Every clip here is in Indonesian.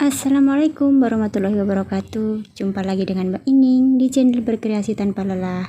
Assalamualaikum warahmatullahi wabarakatuh. Jumpa lagi dengan Mbak Ining di channel Berkreasi Tanpa Lelah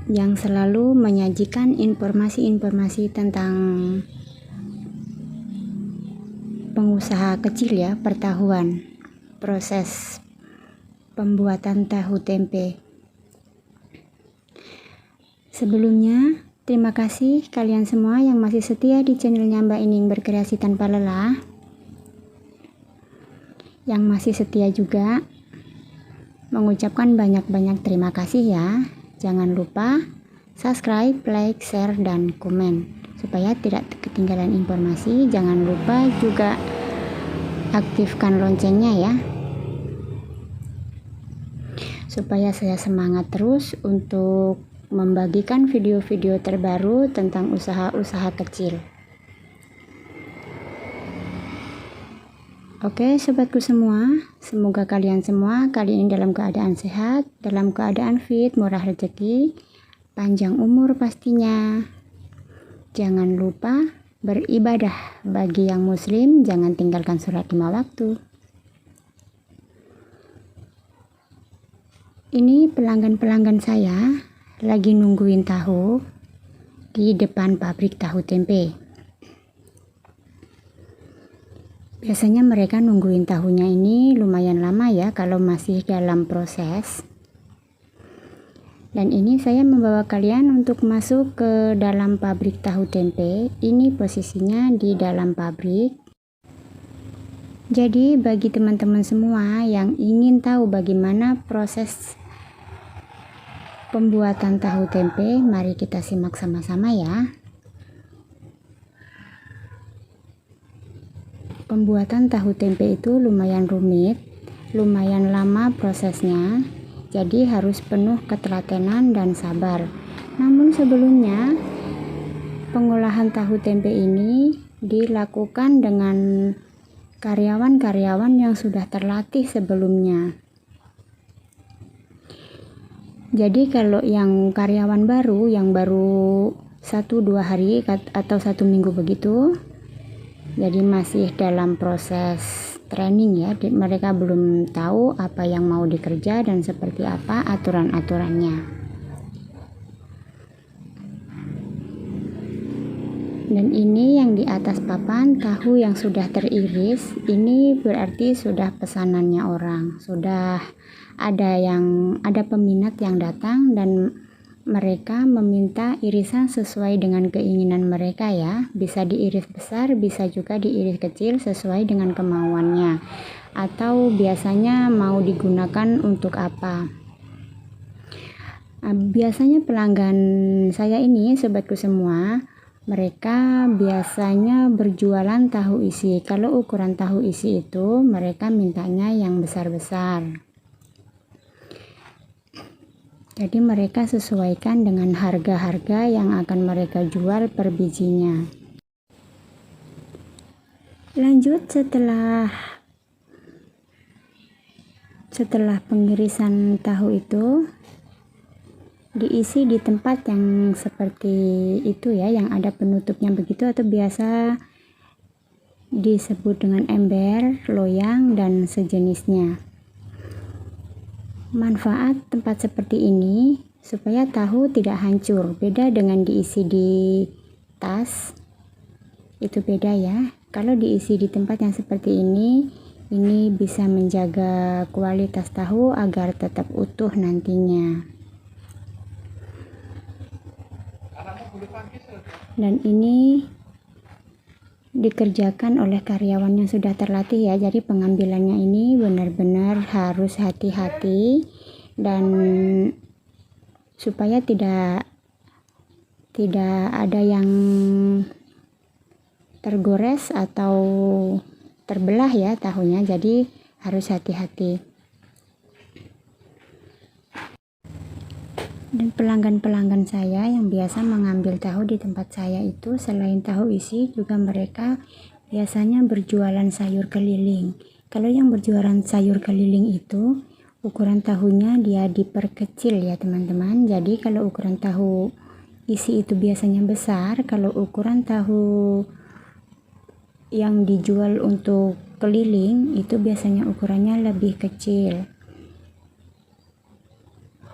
yang selalu menyajikan informasi-informasi tentang pengusaha kecil ya, pertahuan, proses pembuatan tahu tempe. Sebelumnya, terima kasih kalian semua yang masih setia di channelnya Mbak Ining Berkreasi Tanpa Lelah, yang masih setia juga mengucapkan banyak-banyak terima kasih ya. Jangan lupa subscribe, like, share, dan komen supaya tidak ketinggalan informasi. Jangan lupa juga aktifkan loncengnya ya, supaya saya semangat terus untuk membagikan video-video terbaru tentang usaha-usaha kecil. Oke sobatku semua, semoga kalian semua kali ini dalam keadaan sehat, dalam keadaan fit, murah rezeki, panjang umur pastinya. Jangan lupa beribadah, bagi yang muslim jangan tinggalkan sholat 5 waktu. Ini pelanggan-pelanggan saya lagi nungguin tahu di depan pabrik tahu tempe. Biasanya mereka nungguin tahunya ini lumayan lama ya kalau masih dalam proses. Dan ini saya membawa kalian untuk masuk ke dalam pabrik tahu tempe. Ini posisinya di dalam pabrik. Jadi bagi teman-teman semua yang ingin tahu bagaimana proses pembuatan tahu tempe, mari kita simak sama-sama ya. Pembuatan tahu tempe itu lumayan rumit, lumayan lama prosesnya, jadi harus penuh ketelatenan dan sabar. Namun sebelumnya, pengolahan tahu tempe ini dilakukan dengan karyawan-karyawan yang sudah terlatih sebelumnya. Jadi kalau yang karyawan baru, yang baru 1-2 hari atau 1 minggu begitu, jadi masih dalam proses training ya, mereka belum tahu apa yang mau dikerja dan seperti apa aturan-aturannya. Dan ini yang di atas papan, tahu yang sudah teriris, ini berarti sudah pesanannya orang, sudah ada peminat yang datang dan mereka meminta irisan sesuai dengan keinginan mereka ya. Bisa diiris besar, bisa juga diiris kecil sesuai dengan kemauannya. Atau biasanya mau digunakan untuk apa. Biasanya pelanggan saya ini, sobatku semua, mereka biasanya berjualan tahu isi. Kalau ukuran tahu isi itu mereka mintanya yang besar-besar. Jadi mereka sesuaikan dengan harga-harga yang akan mereka jual per bijinya. Lanjut setelah pengirisan tahu itu diisi di tempat yang seperti itu ya, yang ada penutupnya begitu atau biasa disebut dengan ember, loyang, dan sejenisnya. Manfaat tempat seperti ini supaya tahu tidak hancur, beda dengan diisi di tas, itu beda ya. Kalau diisi di tempat yang seperti ini bisa menjaga kualitas tahu agar tetap utuh nantinya. Dan ini dikerjakan oleh karyawan yang sudah terlatih ya, jadi pengambilannya ini benar-benar harus hati-hati dan supaya tidak ada yang tergores atau terbelah ya tahunya, jadi harus hati-hati. Dan pelanggan-pelanggan saya yang biasa mengambil tahu di tempat saya itu selain tahu isi juga mereka biasanya berjualan sayur keliling. Kalau yang berjualan sayur keliling itu ukuran tahunya dia diperkecil ya teman-teman. Jadi kalau ukuran tahu isi itu biasanya besar, kalau ukuran tahu yang dijual untuk keliling itu biasanya ukurannya lebih kecil.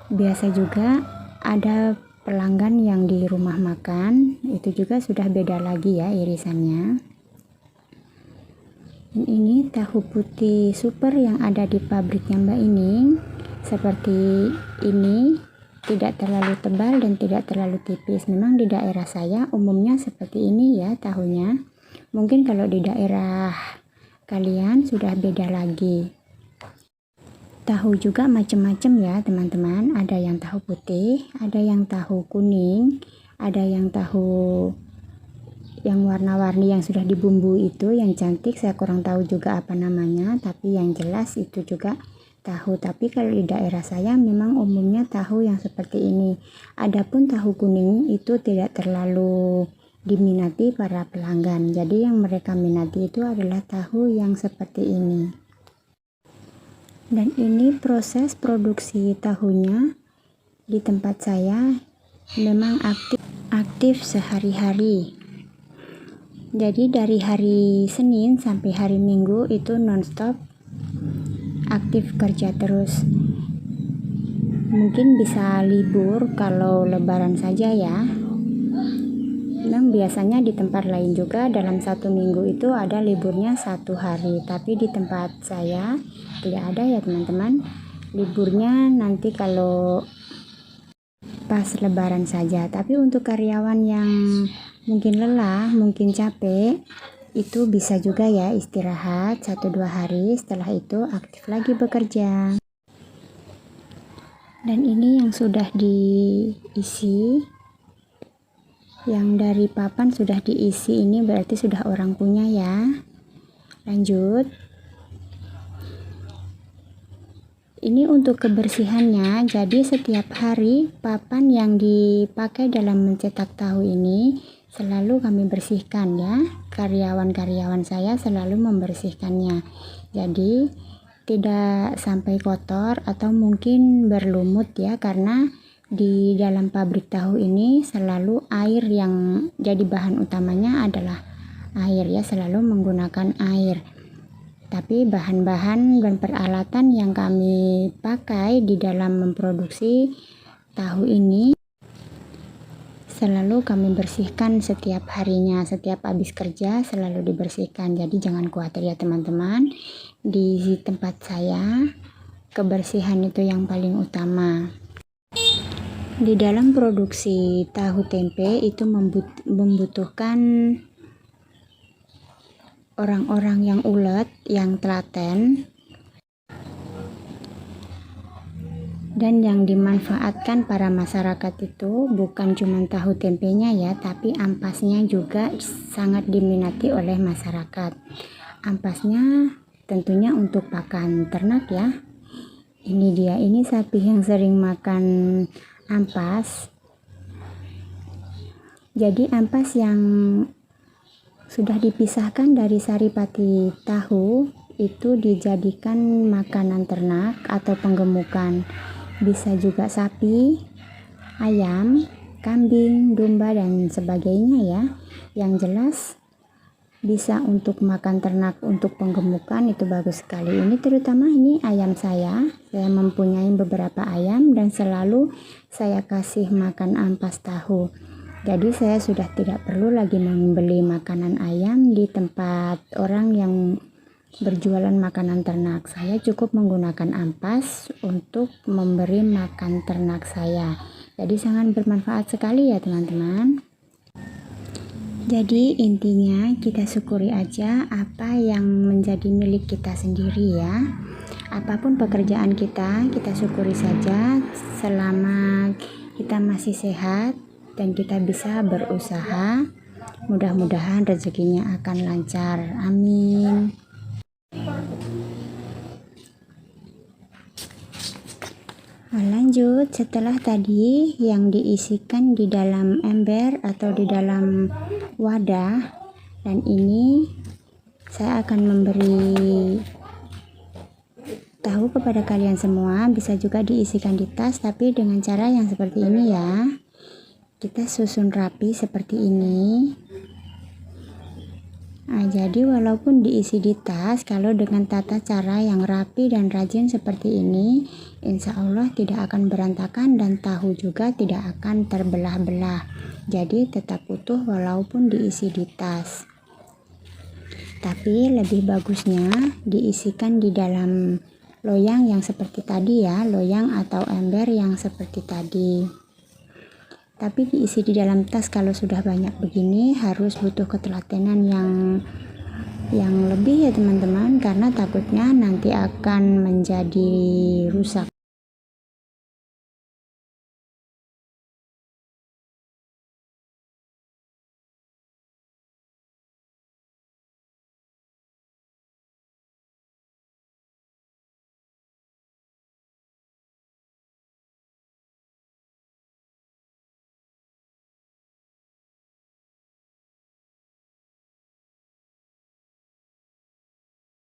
Biasa juga ada pelanggan yang di rumah makan, itu juga sudah beda lagi ya irisannya. Dan ini tahu putih super yang ada di pabriknya Mbak Ining. Seperti ini, tidak terlalu tebal dan tidak terlalu tipis. Memang di daerah saya umumnya seperti ini ya tahunya. Mungkin kalau di daerah kalian sudah beda lagi. Tahu juga macam-macam ya teman-teman. Ada yang tahu putih, ada yang tahu kuning, ada yang tahu yang warna-warni yang sudah dibumbui itu yang cantik. Saya kurang tahu juga apa namanya, tapi yang jelas itu juga tahu. Tapi kalau di daerah saya memang umumnya tahu yang seperti ini. Adapun tahu kuning itu tidak terlalu diminati para pelanggan. Jadi yang mereka minati itu adalah tahu yang seperti ini. Dan ini proses produksi tahunya di tempat saya memang aktif sehari-hari. Jadi dari hari Senin sampai hari Minggu itu nonstop aktif kerja terus. Mungkin bisa libur kalau lebaran saja ya. Memang biasanya di tempat lain juga dalam 1 minggu itu ada liburnya 1 hari, tapi di tempat saya tidak ada ya teman-teman. Liburnya nanti kalau pas lebaran saja. Tapi untuk karyawan yang mungkin lelah, mungkin capek, itu bisa juga ya istirahat 1-2 hari, setelah itu aktif lagi bekerja. Dan ini yang sudah diisi, yang dari papan sudah diisi, ini berarti sudah orang punya ya. Lanjut, ini untuk kebersihannya. Jadi setiap hari papan yang dipakai dalam mencetak tahu ini selalu kami bersihkan ya. Karyawan-karyawan saya selalu membersihkannya, jadi tidak sampai kotor atau mungkin berlumut ya, karena di dalam pabrik tahu ini selalu air yang jadi bahan utamanya adalah air ya, selalu menggunakan air. Tapi bahan-bahan dan peralatan yang kami pakai di dalam memproduksi tahu ini selalu kami bersihkan setiap harinya, setiap habis kerja selalu dibersihkan. Jadi jangan khawatir ya teman-teman, di tempat saya kebersihan itu yang paling utama. Di dalam produksi tahu tempe itu membutuhkan orang-orang yang ulet, yang telaten, dan yang dimanfaatkan para masyarakat itu bukan cuma tahu tempenya ya, tapi ampasnya juga sangat diminati oleh masyarakat. Ampasnya tentunya untuk pakan ternak ya. Ini dia, ini sapi yang sering makan ampas. Jadi ampas yang sudah dipisahkan dari saripati tahu itu dijadikan makanan ternak atau penggemukan. Bisa juga sapi, ayam, kambing, domba dan sebagainya ya. Yang jelas bisa untuk makan ternak, untuk penggemukan itu bagus sekali. Ini terutama ini ayam saya mempunyai beberapa ayam dan selalu saya kasih makan ampas tahu. Jadi saya sudah tidak perlu lagi membeli makanan ayam di tempat orang yang berjualan makanan ternak. Saya cukup menggunakan ampas untuk memberi makan ternak saya. Jadi sangat bermanfaat sekali ya teman-teman. Jadi intinya kita syukuri aja apa yang menjadi milik kita sendiri ya. Apapun pekerjaan kita syukuri saja selama kita masih sehat dan kita bisa berusaha. Mudah-mudahan rezekinya akan lancar. Amin. Lanjut, setelah tadi yang diisikan di dalam ember atau di dalam wadah, dan ini saya akan memberi tahu kepada kalian semua. Bisa juga diisikan di tas, tapi dengan cara yang seperti ini ya. Kita susun rapi seperti ini. Nah, jadi walaupun diisi di tas, kalau dengan tata cara yang rapi dan rajin seperti ini, insya Allah tidak akan berantakan dan tahu juga tidak akan terbelah-belah. Jadi tetap utuh walaupun diisi di tas. Tapi lebih bagusnya diisikan di dalam loyang yang seperti tadi ya, loyang atau ember yang seperti tadi. Tapi diisi di dalam tas kalau sudah banyak begini harus butuh ketelatenan yang lebih ya teman-teman, karena takutnya nanti akan menjadi rusak.